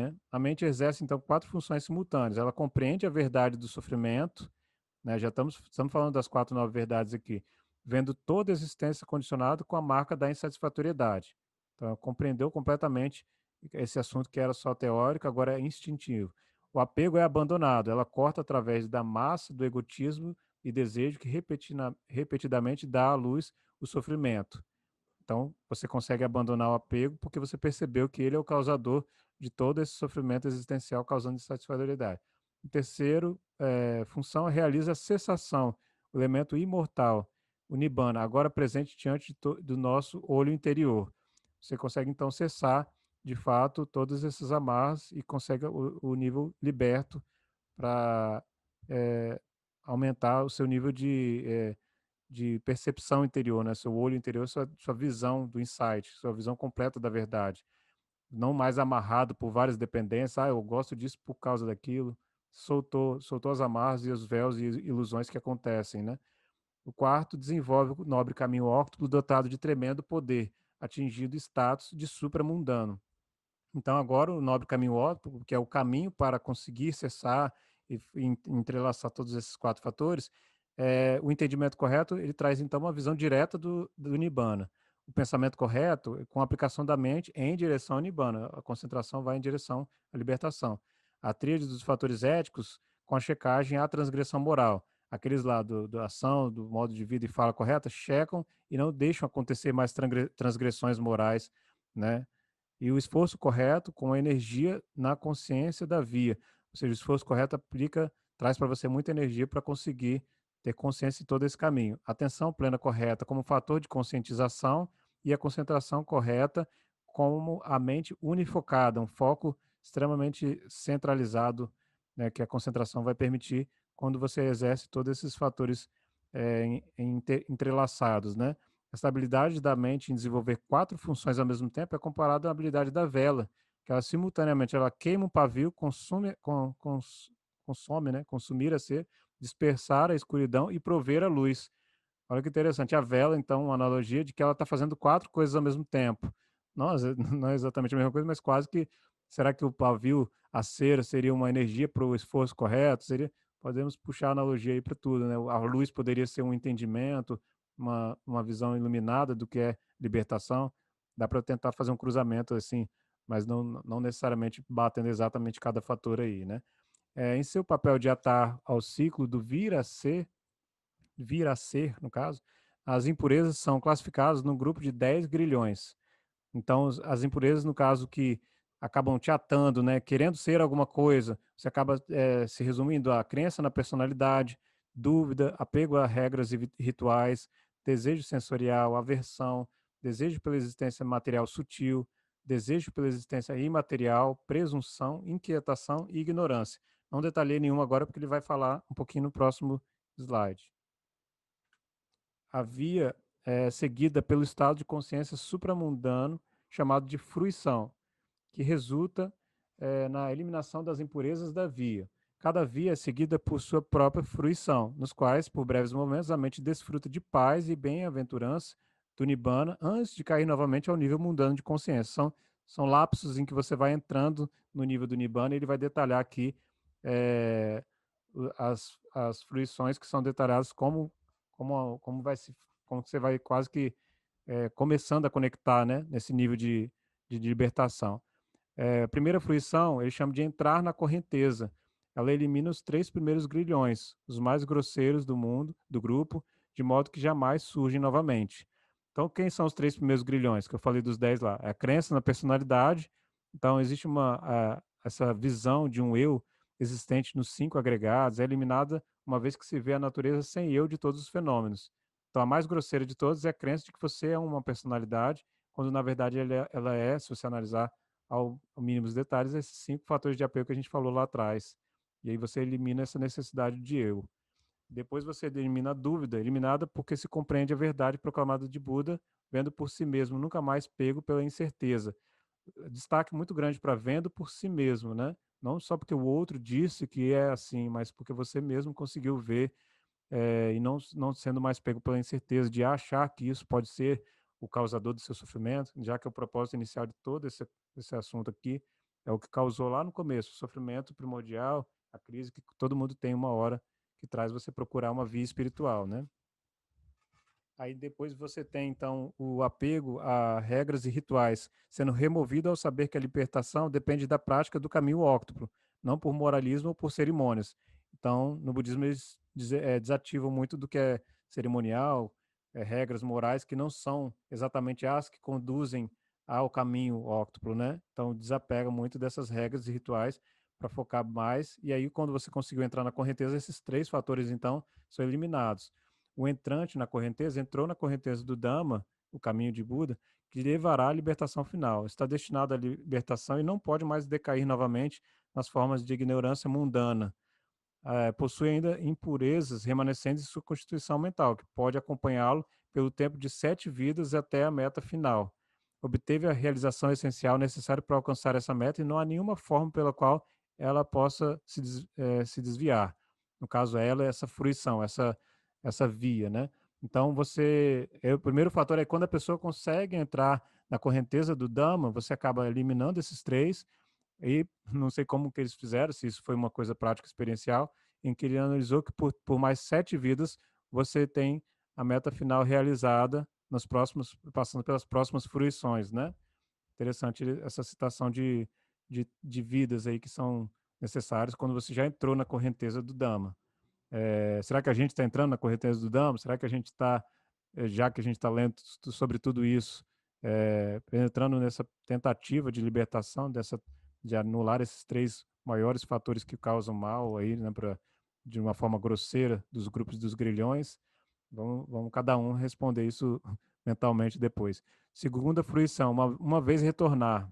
né? A mente exerce, então, 4 funções simultâneas. Ela compreende a verdade do sofrimento, né? Já estamos falando das 4 9 verdades aqui, vendo toda a existência condicionada com a marca da insatisfatoriedade. Então, ela compreendeu completamente esse assunto que era só teórico, agora é instintivo. O apego é abandonado, ela corta através da massa do egotismo e desejo que repetidamente dá à luz o sofrimento. Então, você consegue abandonar o apego porque você percebeu que ele é o causador de todo esse sofrimento existencial causando insatisfatoriedade. O terceiro função realiza a cessação, o elemento imortal, o nibbana, agora presente diante do nosso olho interior. Você consegue então cessar, de fato, todos esses amarras e consegue o nível liberto para aumentar o seu nível de percepção interior, né? Seu olho interior, sua visão do insight, sua visão completa da verdade. Não mais amarrado por várias dependências. Ah, eu gosto disso por causa daquilo. Soltou as amarras e os véus e ilusões que acontecem, né? O quarto desenvolve o nobre caminho óctuplo dotado de tremendo poder, atingindo status de supramundano. Então agora o nobre caminho óptimo, que é o caminho para conseguir cessar e entrelaçar todos esses 4 fatores, o entendimento correto, ele traz então uma visão direta do nibbana. O pensamento correto, com a aplicação da mente em direção ao nibbana, a concentração vai em direção à libertação. A tríade dos fatores éticos, com a checagem à transgressão moral. Aqueles lá da ação, do modo de vida e fala correta, checam e não deixam acontecer mais transgressões morais, né? E o esforço correto com a energia na consciência da via. Ou seja, o esforço correto traz para você muita energia para conseguir ter consciência de todo esse caminho. Atenção plena correta como fator de conscientização e a concentração correta como a mente unifocada, um foco extremamente centralizado, né, que a concentração vai permitir quando você exerce todos esses fatores entrelaçados, né? Essa habilidade da mente em desenvolver 4 funções ao mesmo tempo é comparada à habilidade da vela, que ela simultaneamente ela queima um pavio, consome, né, consumir a ser, dispersar a escuridão e prover a luz. Olha que interessante, a vela, então, uma analogia de que ela está fazendo 4 coisas ao mesmo tempo. Nossa, não é exatamente a mesma coisa, mas quase que, será que o pavio, a cera, seria uma energia para o esforço correto? Podemos puxar a analogia aí para tudo, né? A luz poderia ser um entendimento, uma visão iluminada do que é libertação. Dá para tentar fazer um cruzamento assim, mas não necessariamente batendo exatamente cada fator aí, né? Em seu papel de atar ao ciclo do vir a ser, no caso, as impurezas são classificadas no grupo de 10 grilhões. Então, as impurezas, no caso, que acabam te atando, né, querendo ser alguma coisa, você acaba se resumindo a crença na personalidade, dúvida, apego a regras e rituais, desejo sensorial, aversão, desejo pela existência material sutil, desejo pela existência imaterial, presunção, inquietação e ignorância. Não detalhei nenhum agora, porque ele vai falar um pouquinho no próximo slide. A via é seguida pelo estado de consciência supramundano, chamado de fruição, que resulta na eliminação das impurezas da via. Cada via é seguida por sua própria fruição, nos quais, por breves momentos, a mente desfruta de paz e bem-aventurança do Nibbana antes de cair novamente ao nível mundano de consciência. São lapsos em que você vai entrando no nível do Nibbana e ele vai detalhar aqui é, as fruições que são detalhadas como vai se, como você vai quase que começando a conectar, né, nesse nível de libertação. A primeira fruição, ele chama de entrar na correnteza. Ela elimina os 3 primeiros grilhões, os mais grosseiros do mundo, do grupo, de modo que jamais surgem novamente. Então, quem são os 3 primeiros grilhões, que eu falei dos 10 lá? É a crença na personalidade. Então, existe essa visão de um eu existente nos 5 agregados, é eliminada uma vez que se vê a natureza sem eu de todos os fenômenos. Então, a mais grosseira de todas é a crença de que você é uma personalidade, quando na verdade ela é, se você analisar ao mínimo dos detalhes, esses 5 fatores de apego que a gente falou lá atrás. E aí você elimina essa necessidade de eu. Depois você elimina a dúvida, eliminada porque se compreende a verdade proclamada de Buda, vendo por si mesmo, nunca mais pego pela incerteza. Destaque muito grande para vendo por si mesmo, né? Não só porque o outro disse que é assim, mas porque você mesmo conseguiu ver e não sendo mais pego pela incerteza de achar que isso pode ser o causador do seu sofrimento, já que é o propósito inicial de todo esse assunto aqui é o que causou lá no começo, o sofrimento primordial, a crise que todo mundo tem uma hora, que traz você procurar uma via espiritual, né? Aí depois você tem, então, o apego a regras e rituais, sendo removido ao saber que a libertação depende da prática do caminho óctuplo, não por moralismo ou por cerimônias. Então, no budismo, eles desativam muito do que é cerimonial, regras morais que não são exatamente as que conduzem ao caminho óctuplo, né? Então, desapega muito dessas regras e rituais para focar mais. E aí, quando você conseguiu entrar na correnteza, esses três fatores, então, são eliminados. O entrante na correnteza entrou na correnteza do Dhamma, o caminho de Buda, que levará à libertação final. Está destinado à libertação e não pode mais decair novamente nas formas de ignorância mundana. Possui ainda impurezas remanescentes em sua constituição mental, que pode acompanhá-lo pelo tempo de 7 vidas até a meta final. Obteve a realização essencial necessária para alcançar essa meta e não há nenhuma forma pela qual ela possa se desviar. No caso, ela é essa fruição, essa via, né? Então, o primeiro fator é quando a pessoa consegue entrar na correnteza do Dhamma, você acaba eliminando esses três, e não sei como que eles fizeram, se isso foi uma coisa prática experiencial, em que ele analisou que por mais 7 vidas você tem a meta final realizada nos próximos, passando pelas próximas fruições, né? Interessante essa citação de vidas aí que são necessárias quando você já entrou na correnteza do Dhamma. Será que a gente está entrando na correnteza do Dhamma? Será que a gente está, já que a gente está lendo sobre tudo isso, penetrando nessa tentativa de libertação, de anular esses três maiores fatores que causam mal aí, né, de uma forma grosseira dos grupos dos grilhões? Vamos cada um responder isso mentalmente depois. Segunda fruição, uma vez retornar,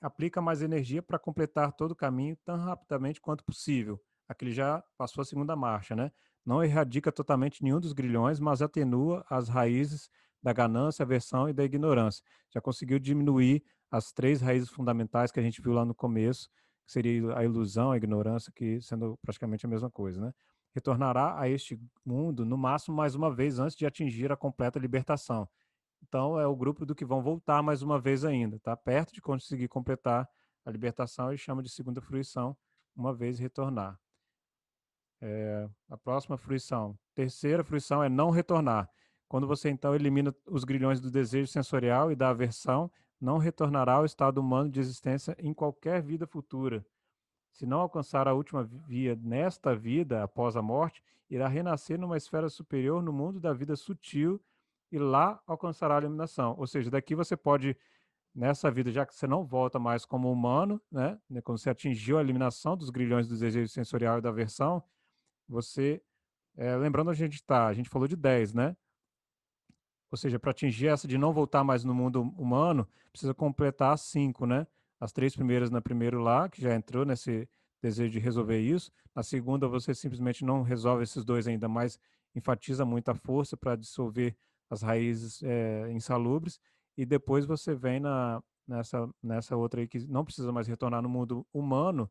aplica mais energia para completar todo o caminho tão rapidamente quanto possível. Aquele já passou a segunda marcha, né? Não erradica totalmente nenhum dos grilhões, mas atenua as raízes da ganância, aversão e da ignorância. Já conseguiu diminuir as três raízes fundamentais que a gente viu lá no começo, que seria a ilusão, a ignorância, que sendo praticamente a mesma coisa, né? Retornará a este mundo no máximo mais uma vez antes de atingir a completa libertação. Então, é o grupo do que vão voltar mais uma vez ainda, tá? Perto de conseguir completar a libertação, e chama de segunda fruição, uma vez retornar. A próxima fruição. Terceira fruição é não retornar. Quando você então elimina os grilhões do desejo sensorial e da aversão, não retornará ao estado humano de existência em qualquer vida futura. Se não alcançar a última via nesta vida, após a morte, irá renascer numa esfera superior no mundo da vida sutil e lá alcançará a iluminação. Ou seja, daqui você pode, nessa vida, já que você não volta mais como humano, né, quando você atingiu a eliminação dos grilhões do desejo sensorial e da aversão, você, lembrando onde a gente falou de 10, né? Ou seja, para atingir essa de não voltar mais no mundo humano, precisa completar as 5, né? As 3 primeiras na primeiro lá, que já entrou nesse desejo de resolver isso. Na segunda, você simplesmente não resolve esses dois ainda, mas enfatiza muito a força para dissolver as raízes insalubres. E depois você vem nessa outra aí que não precisa mais retornar no mundo humano,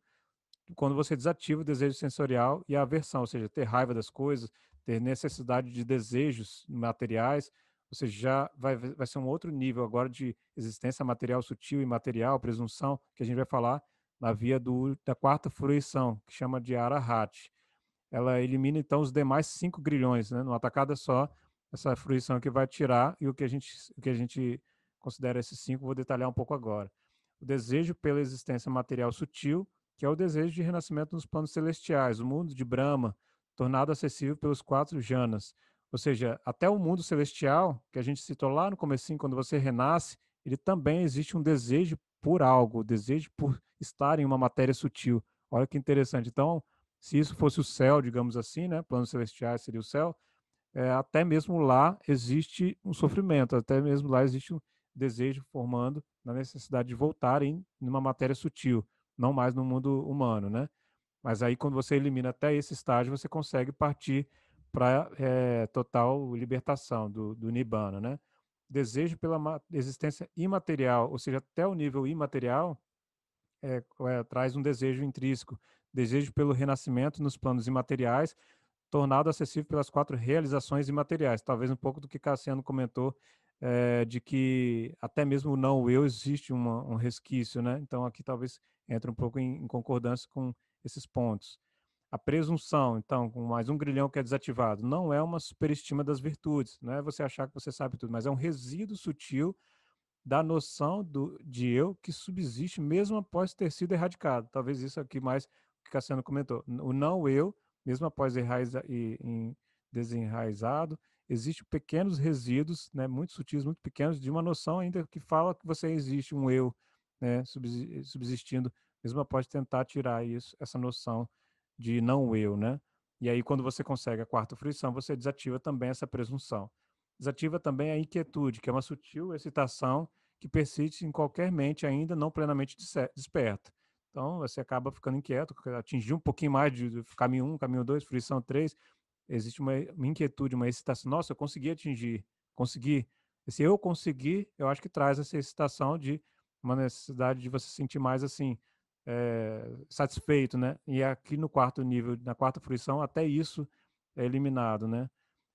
quando você desativa o desejo sensorial e a aversão, ou seja, ter raiva das coisas, ter necessidade de desejos materiais, ou seja, já vai ser um outro nível agora de existência material sutil e material, presunção, que a gente vai falar na via da quarta fruição, que chama de Arahat. Ela elimina então os demais 5 grilhões, né, numa tacada só, essa fruição que vai tirar, e o que a gente considera esses 5, vou detalhar um pouco agora. O desejo pela existência material sutil, que é o desejo de renascimento nos planos celestiais, o mundo de Brahma, tornado acessível pelos 4 janas. Ou seja, até o mundo celestial, que a gente citou lá no comecinho, quando você renasce, ele também existe um desejo por algo, o desejo por estar em uma matéria sutil. Olha que interessante. Então, se isso fosse o céu, digamos assim, né, planos celestiais seria o céu, até mesmo lá existe um sofrimento, até mesmo lá existe um desejo formando na necessidade de voltar em uma matéria sutil, não mais no mundo humano, né? Mas aí quando você elimina até esse estágio, você consegue partir para total libertação do Nibbana, né? Desejo pela existência imaterial, ou seja, até o nível imaterial, traz um desejo intrínseco, desejo pelo renascimento nos planos imateriais, tornado acessível pelas 4 realizações imateriais. Talvez um pouco do que Cassiano comentou de que até mesmo o não eu existe um resquício, né? Então aqui talvez entre um pouco em concordância com esses pontos. A presunção, então, com mais um grilhão que é desativado, não é uma superestima das virtudes, não é você achar que você sabe tudo, mas é um resíduo sutil da noção de eu que subsiste mesmo após ter sido erradicado. Talvez isso aqui mais que Cassiano comentou. O não eu, mesmo após desenraizado, existem pequenos resíduos, né, muito sutis, muito pequenos, de uma noção ainda que fala que você existe, um eu, né, subsistindo, mesmo após tentar tirar isso, essa noção de não eu, né? E aí, quando você consegue a quarta fruição, você desativa também essa presunção. Desativa também a inquietude, que é uma sutil excitação que persiste em qualquer mente ainda não plenamente desperta. Então, você acaba ficando inquieto, atingir um pouquinho mais de caminho 1, caminho 2, fruição 3, existe uma inquietude, uma excitação. Nossa, eu consegui atingir, consegui. Se eu conseguir, eu acho que traz essa excitação de uma necessidade de você se sentir mais assim, satisfeito, né? E aqui no quarto nível, na quarta fruição, até isso é eliminado, né?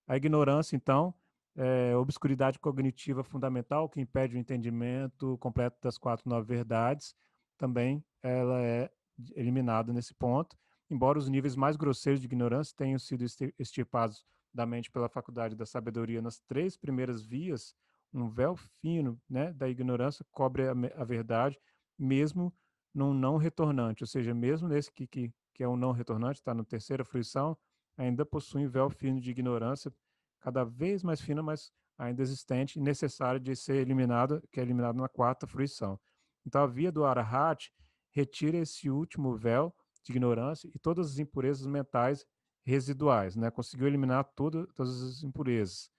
A ignorância, então, é obscuridade cognitiva fundamental que impede o entendimento completo das quatro nove verdades. Também ela é eliminada nesse ponto, embora os níveis mais grosseiros de ignorância tenham sido extirpados da mente pela faculdade da sabedoria nas três primeiras vias, um véu fino, né, da ignorância cobre a verdade, mesmo num não retornante, ou seja, mesmo nesse que é um não retornante, está na terceira fruição, ainda possui um véu fino de ignorância, cada vez mais fina, mas ainda existente e necessária de ser eliminada, que é eliminado na quarta fruição. Então, a via do Arahat retira esse último véu de ignorância e todas as impurezas mentais residuais, né? Conseguiu eliminar todas as impurezas.